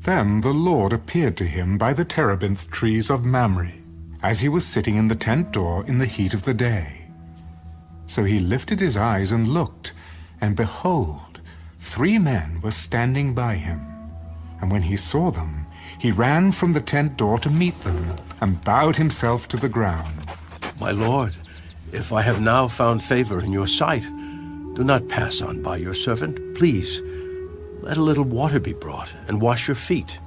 Then the Lord appeared to him by the terebinth trees of Mamre, as he was sitting in the tent door in the heat of the day. So he lifted his eyes and looked, and behold, 3 men were standing by him. And when he saw them, he ran from the tent door to meet them, and bowed himself to the ground. My lord, if I have now found favor in your sight, do not pass on by your servant, please. Let a little water be brought, and wash your feet,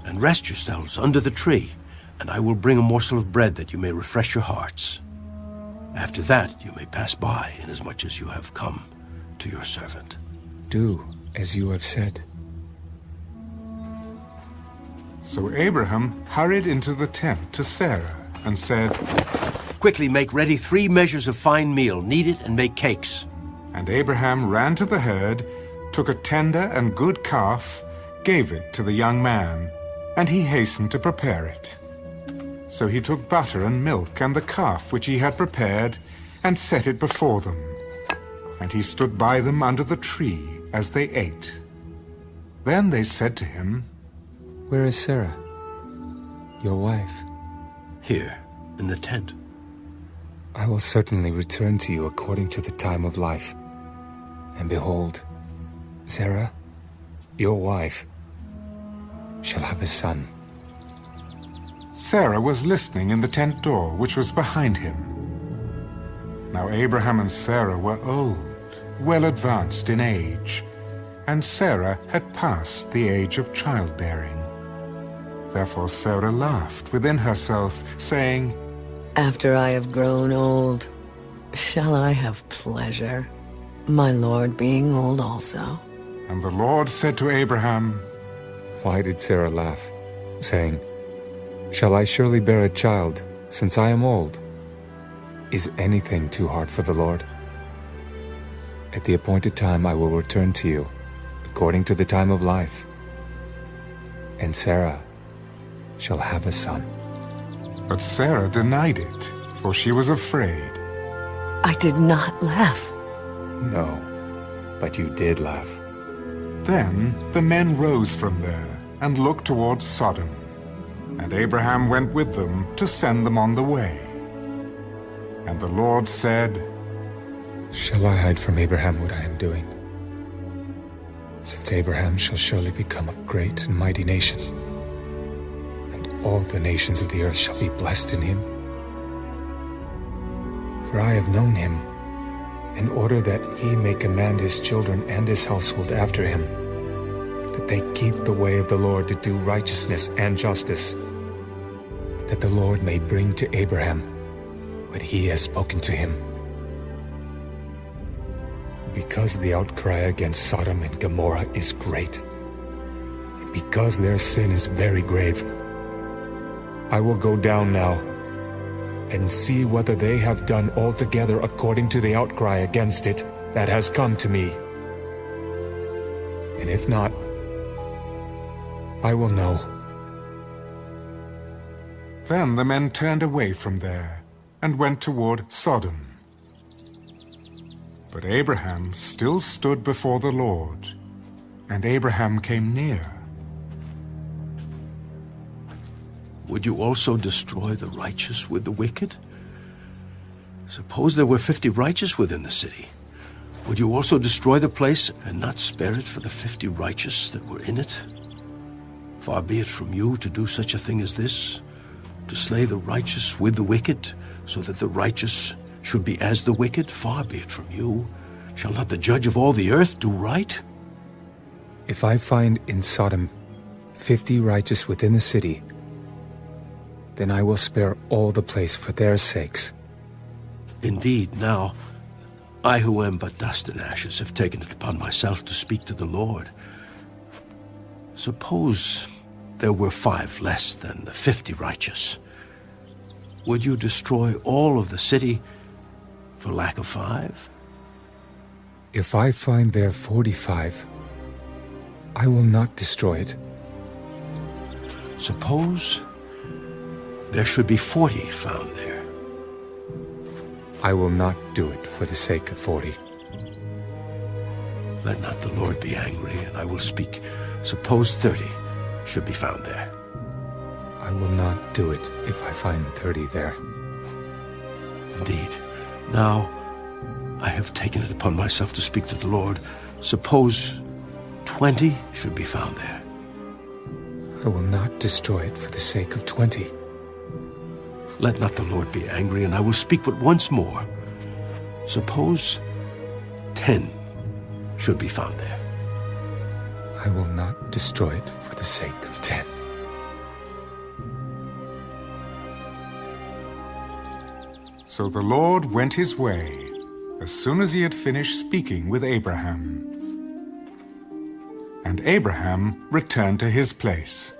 and rest yourselves under the tree, and I will bring a morsel of bread that you may refresh your hearts. After that you may pass by, inasmuch as you have come to your servant. Do as you have said. So Abraham hurried into the tent to Sarah, and said, Quickly make ready 3 measures of fine meal, knead it and make cakes. And Abraham ran to the herd, took a tender and good calf, gave it to the young man, and he hastened to prepare it. So he took butter and milk and the calf which he had prepared, and set it before them. And he stood by them under the tree as they ate. Then they said to him, Where is Sarah, your wife? Here, in the tent. I will certainly return to you according to the time of life. And behold, Sarah, your wife, shall have a son. Sarah was listening in the tent door, which was behind him. Now Abraham and Sarah were old, well advanced in age, and Sarah had passed the age of childbearing. Therefore Sarah laughed within herself, saying, After I have grown old, shall I have pleasure, my Lord being old also? And the Lord said to Abraham, Why did Sarah laugh, saying, Shall I surely bear a child, since I am old? Is anything too hard for the Lord? At the appointed time I will return to you, according to the time of life. And Sarah shall have a son. But Sarah denied it, for she was afraid. I did not laugh. No, but you did laugh. Then the men rose from there and looked towards Sodom. And Abraham went with them to send them on the way. And the Lord said, Shall I hide from Abraham what I am doing? Since Abraham shall surely become a great and mighty nation, and all the nations of the earth shall be blessed in him. For I have known him, in order that he may command his children and his household after him, that they keep the way of the Lord to do righteousness and justice, that the Lord may bring to Abraham what he has spoken to him. Because the outcry against Sodom and Gomorrah is great, and because their sin is very grave, I will go down now and see whether they have done altogether according to the outcry against it that has come to me. And if not, I will know. Then the men turned away from there and went toward Sodom. But Abraham still stood before the Lord, and Abraham came near. Would you also destroy the righteous with the wicked? Suppose there were 50 righteous within the city. Would you also destroy the place and not spare it for the 50 righteous that were in it? Far be it from you to do such a thing as this, to slay the righteous with the wicked, so that the righteous should be as the wicked. Far be it from you. Shall not the judge of all the earth do right? If I find in Sodom 50 righteous within the city, then I will spare all the place for their sakes. Indeed, now, I who am but dust and ashes have taken it upon myself to speak to the Lord. Suppose there were 5 less than the 50 righteous. Would you destroy all of the city for lack of 5? If I find there 45, I will not destroy it. Suppose there should be 40 found there. I will not do it for the sake of 40. Let not the Lord be angry, and I will speak. Suppose 30. should be found there. I will not do it if I find 30 there. Indeed. Now, I have taken it upon myself to speak to the Lord. Suppose 20 should be found there. I will not destroy it for the sake of 20. Let not the Lord be angry, and I will speak but once more. Suppose 10 should be found there. I will not destroy it for the sake of 10. So the Lord went his way as soon as he had finished speaking with Abraham. And Abraham returned to his place.